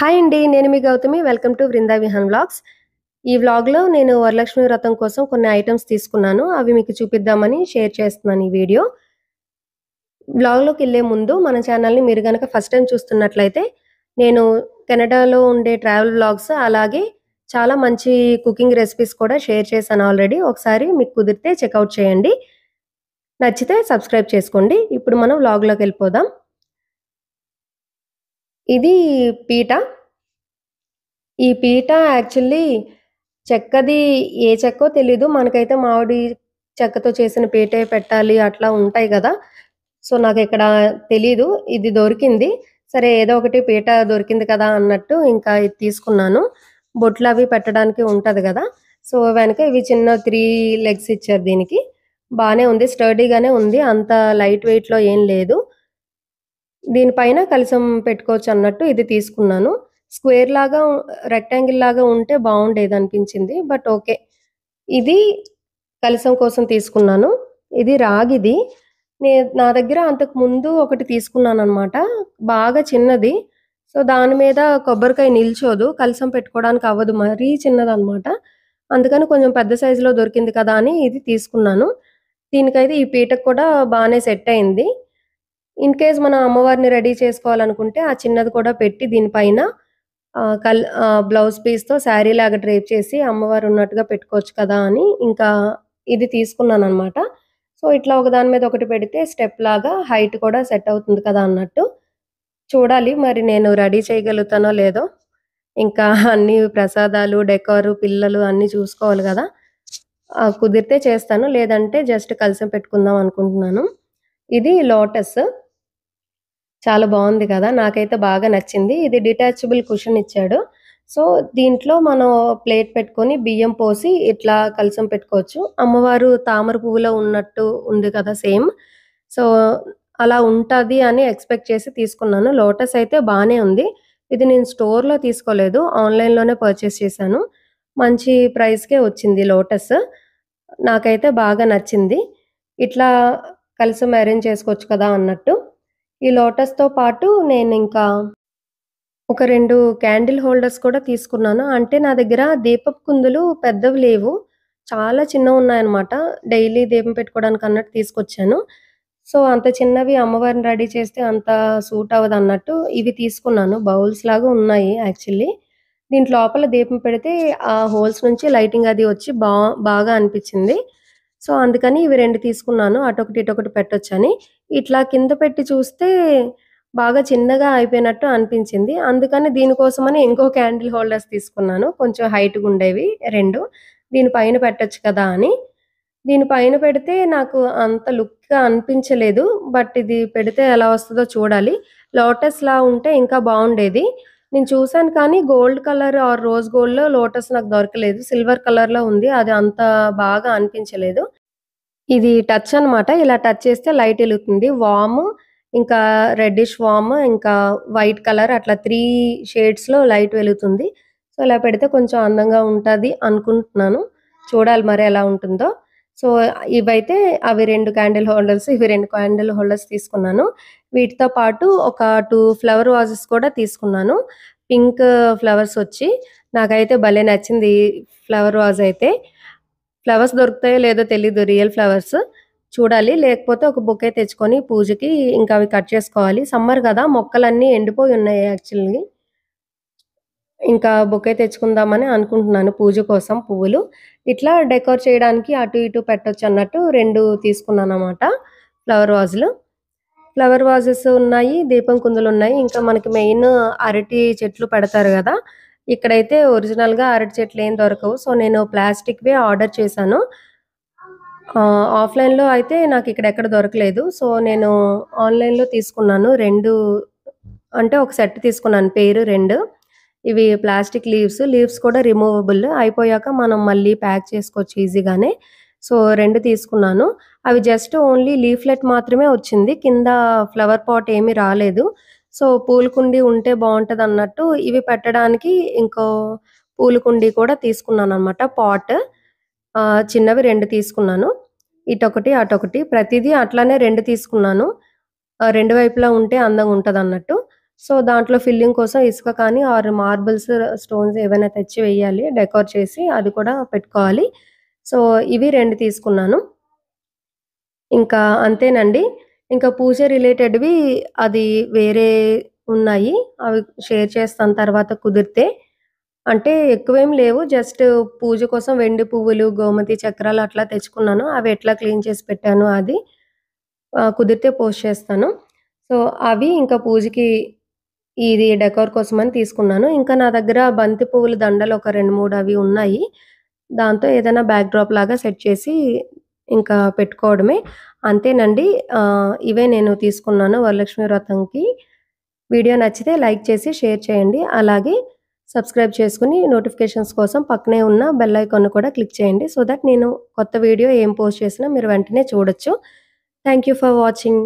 Hi అండి. నేను మీ Gautami. Welcome to Brinda Vihaan vlogs. ఈ వ్లాగ్‌లో నేను వరలక్ష్మి వ్రతం కోసం కొన్ని ఐటెమ్స్ తీసుకున్నాను. అవి మీకు చూపిద్దామని షేర్ చేస్తున్నాను ఈ వీడియో. వ్లాగ్‌లోకెళ్ళే ముందు మన ఛానల్‌ని మీరు గనక ఫస్ట్ టైమ్ చూస్తున్నట్లయితే నేను కెనడాలో ఉండే ట్రావెల్ వ్లాగ్స్ అలాగే చాలా మంచి కుకింగ్ రెసిపీస్ కూడా షేర్ చేశాను ఆల్రెడీ. ఒకసారి మీకు కుదిరితే చెక్‌ఔట్ చేయండి. నచ్చితే సబ్స్క్రైబ్ చేసుకోండి. ఇప్పుడు మనం వ్లాగ్‌లోకెళ్ళిపోదాం. ఇది పీట. ఈ పీట యాక్చువల్లీ చెక్కది ఏ చెక్కో తెలీదు. మనకైతే మామిడి చెక్కతో చేసిన పీటే పెట్టాలి అట్లా ఉంటాయి గదా! సో, నాకిక్కడ తెలీదు. ఇది దొరికింది. సరే ఏదో ఒకటి పీట దొరికింది కదా అన్నట్టు ఇంకా ఇది తీసుకున్నాను. బొట్లవి పెట్టడానికి ఉంటది గదా! సో, వెనక ఇవి చిన్న 3 లెగ్స్ ఇచ్చారు దీనికి. బానే ఉంది. స్టర్డీగానే ఉంది. అంత లైట్ వెయిట్‌లో ఏం లేదు. దీనిపైన కలశం పెట్టుకోవచ్చన్నట్టు ఇది తీసుకున్నాను. స్క్వేర్‌లాగా రెక్టాంగిల్‌లాగా ఉంటే బావుండేదనిపించింది. But okay. ఇది కలశం కోసం తీసుకున్నాను. ఇది రాగిది. నా దగ్గర అంతకు ముందు ఒకటి తీసుకున్నాననమాట. బాగా చిన్నది. సో, దాని మీద కొబ్బరికాయ నిల్చోదు. కలశం పెట్టుకోవడానికి అవ్వదు. మరీ చిన్నదనమాట. అందుకని కొంచెం పెద్ద సైజులో దొరికింది కదా అని ఇది తీసుకున్నాను. దీనికైతే ఈ పీటకు కూడా బానే సెట్ అయింది. ఇన్ కేస్ మనం అమ్మవారిని రెడీ చేసుకోవాలనుకుంటే, ఆ చిన్నది కూడా పెట్టి దీనిపైన బ్లౌజ్ పీస్‌తో శారీలాగా డ్రేప్ చేసి అమ్మవారు ఉన్నట్టుగా పెట్టుకోవచ్చు కదా అని ఇంకా ఇది తీసుకున్నాననమాట. సో, ఇట్లా ఒకదాని మీద ఒకటి పెడితే స్టెప్‌లాగా హైట్ కూడా సెట్ అవుతుంది కదా అన్నట్టు. చూడాలి మరి నేను రెడీ చేయగలుగుతానో లేదో. ఇంకా అన్ని ప్రసాదాలు, డెకారు, పిల్లలు అన్నీ చూసుకోవాలి గదా! కుదిరితే చేస్తాను. లేదంటే జస్ట్ కలశం పెట్టుకుందాం అనుకుంటున్నాను. ఇది లోటస్. చాలా బావుంది కదా! నాకైతే బాగా నచ్చింది. ఇది డిటాచబుల్ కుషన్ ఇచ్చాడు. సో, దీంట్లో మనం ప్లేట్ పెట్టుకొని బియ్యం పోసి ఇట్లా కలశం పెట్టుకోవచ్చు. అమ్మవారు తామర పువ్వులో ఉన్నట్టు ఉంది కదా! సేమ్. సో, అలా ఉంటది అని ఎక్స్‌పెక్ట్ చేసి తీసుకున్నాను. లోటస్ అయితే బానే ఉంది. ఇది నేను స్టోర్‌లో తీసుకోలేదు. ఆన్‌లైన్‌లోనే పర్చేస్ చేశాను. మంచి ప్రైస్‌కే వచ్చింది లోటస్. నాకైతే బాగా నచ్చింది. ఇట్లా కలశం అరేంజ్ చేసుకోవచ్చు కదా అన్నట్టు. ఈ లోటస్‌తో పాటు నేనింకా ఒక 2 క్యాండిల్ హోల్డర్స్ కూడా తీసుకున్నాను. అంటే నా దగ్గర దీపపు కుందులు పెద్దవి లేవు. చాలా చిన్నవున్నాయన్నమాట. డైలీ దీపం పెట్టుకోవడానికన్నట్టు తీసుకొచ్చాను. సో, అంత చిన్నవి అమ్మవారిని రెడీ చేస్తే అంత సూట్ అవ్వదన్నట్టు ఇవి తీసుకున్నాను. బౌల్స్ లాగా ఉన్నాయి యాక్చువల్లీ. దీంట్లో లోపల దీపం పెడితే ఆ హోల్స్ నుంచి లైటింగ్ అది వచ్చి బాగా అనిపిచ్చింది. సో, అందుకని ఇవి 2 తీసుకున్నాను. అటొకటి, ఇటొకటి పెట్టొచ్చని. ఇట్లా కింద పెట్టి చూస్తే బాగా చిన్నగా అయిపోయినట్టు అనిపించింది. అందుకని దీనికోసమని ఇంకో క్యాండిల్ హోల్డర్స్ తీసుకున్నాను. కొంచెం హైట్‌గుండేవి 2. దీని పైన పెట్టొచ్చు కదా అని. దీని పైన పెడితే నాకు అంత లుక్‌గా అనిపించలేదు. బట్ ఇది పెడితే ఎలా వస్తదో చూడాలి. లోటస్‌లా ఉంటే ఇంకా బావుండేది. నేను చూసాను కానీ గోల్డ్ కలర్ ఆర్ రోజ్ గోల్డ్‌లో లోటస్ నాకు దొరకలేదు. సిల్వర్ కలర్‌లో ఉంది. అది అంత బాగా అనిపించలేదు. ఇది టచ్ అనమాట. ఇలా టచ్ చేస్తే లైట్ ఎలుగుతుంది. వాము, ఇంకా రెడ్డిష్ వామ్, ఇంకా వైట్ కలర్ అట్లా 3 షేడ్స్‌లో లైట్ వెలుగుతుంది. సో, ఇలా పెడితే కొంచెం అందంగా ఉంటది అనుకుంటున్నాను. చూడాలి మరి ఎలా ఉంటుందో. సో, ఇవైతే అవి 2 క్యాండిల్ హోల్డర్స్, ఇవి 2 క్యాండిల్ హోల్డర్స్ తీసుకున్నాను. వీటితో పాటు ఒక 2 ఫ్లవర్ వాజెస్ కూడా తీసుకున్నాను. పింక్ ఫ్లవర్స్ వచ్చి నాకైతే భలే నచ్చింది ఈ ఫ్లవర్ వాజ్ అయితే. ఫ్లవర్స్ దొరుకుతాయో లేదో తెలీదు రియల్ ఫ్లవర్స్. చూడాలి. లేకపోతే ఒక బొకే తెచ్చుకొని పూజకి ఇంకా అవి కట్ చేసుకోవాలి. సమ్మర్ గదా! మొక్కలన్నీ ఎండిపోయి ఉన్నాయి యాక్చువల్లీ. ఇంకా బొకే తెచ్చుకుందామని అనుకుంటున్నాను పూజ కోసం పువ్వులు. ఇట్లా డెకోర్ చేయడానికి అటు ఇటు పెట్టొచ్చన్నట్టు 2 తీసుకున్నాననమాట ఫ్లవర్ వాజులు. ఫ్లవర్ వాజెస్ ఉన్నాయి. దీపం కుందులున్నాయి. ఇంకా మనకి మెయిన్ అరటి చెట్లు పెడతారు గదా! ఇక్కడైతే ఒరిజినల్‌గా అరటి చెట్లేం దొరకవు. సో, నేను ప్లాస్టిక్‌వే ఆర్డర్ చేశాను. ఆఫ్‌లైన్‌లో అయితే నాకిక్కడెక్కడ దొరకలేదు. సో, నేను ఆన్‌లైన్‌లో తీసుకున్నాను. 2 అంటే ఒక సెట్ తీసుకున్నాను పెయిర్ 2. ఇవి ప్లాస్టిక్ లీవ్స్ కూడా రిమూవబుల్. అయిపోయాక మనం మళ్ళీ ప్యాక్ చేసుకోవచ్చు ఈజీగానే. సో, 2 తీసుకున్నాను. అవి జస్ట్ ఓన్లీ లీఫ్‌లెట్ మాత్రమే వచ్చింది. కింద ఫ్లవర్ పాట్ ఏమీ రాలేదు. సో, పూల కుండీ ఉంటే బావుంటదన్నట్టు ఇవి పెట్టడానికి ఇంకో పూల కుండీ కూడా తీసుకున్నాననమాట పాట్. చిన్నవి 2 తీసుకున్నాను. ఇటొకటి, అటొకటి. ప్రతిదీ అట్లనే 2 తీసుకున్నాను. 2 వైపులా ఉంటే అందంగుంటదన్నట్టు. సో, దాంట్లో ఫిల్లింగ్ కోసం ఇసుక కానీ ఆర్ మార్బుల్స్, స్టోన్స్ ఏవైనా తెచ్చి వెయ్యాలి. డెకోర్ చేసి అది కూడా పెట్టుకోవాలి. సో, ఇవి 2 తీసుకున్నాను. ఇంకా అంతేనండి. ఇంకా పూజ రిలేటెడ్‌వి అది వేరే ఉన్నాయి. అవి షేర్ చేస్తాను తర్వాత కుదిరితే. అంటే ఎక్కువేం లేవు. జస్ట్ పూజ కోసం వెండి పువ్వులు, గోమతి చక్రాలు అట్లా తెచ్చుకున్నాను. అవి ఎట్లా క్లీన్ చేసి పెట్టాను అది కుదిరితే పోస్ట్ చేస్తాను. సో, అవి ఇంకా పూజకి ఇది డెకోర్ కోసమని తీసుకున్నాను. ఇంకా నా దగ్గర బంతి పువ్వుల దండలు ఒక 2, 3 అవి ఉన్నాయి. దాంతో ఏదైనా బ్యాక్ డ్రాప్ లాగా సెట్ చేసి ఇంకా పెట్టుకోవడమే. అంతేనండి. ఇవే నేను తీసుకున్నాను వరలక్ష్మి వ్రతంకి. వీడియో నచ్చితే లైక్ చేసి షేర్ చేయండి. అలాగే సబ్స్క్రైబ్ చేసుకొని నోటిఫికేషన్స్ కోసం పక్కనే ఉన్న బెల్ ఐకాన్‌ని కూడా క్లిక్ చేయండి. సో దట్ నేను కొత్త వీడియో ఏం పోస్ట్ చేసినా మీరు వెంటనే చూడొచ్చు. Thank you for watching.